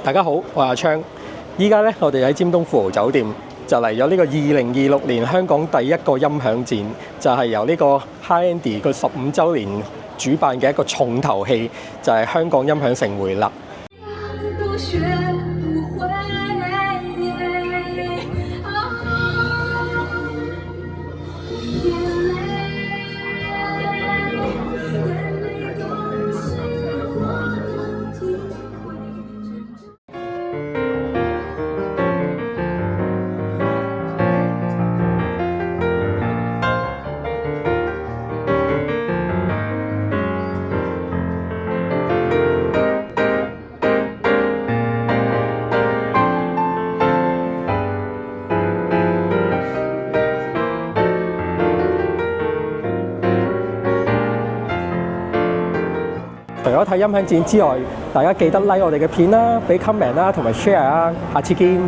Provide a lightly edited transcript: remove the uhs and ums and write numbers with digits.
大家好，我係阿昌。依家咧，我哋喺尖東富豪酒店就嚟咗呢個2026年香港第一個音響展，就係由呢個 Hi-Andy 佢15週年主辦嘅一個重頭戲，就係香港音響盛會啦。除咗睇音響展之外，大家記得 like 我哋嘅片啦，俾 comment 啦，同埋 share 啊！下次見。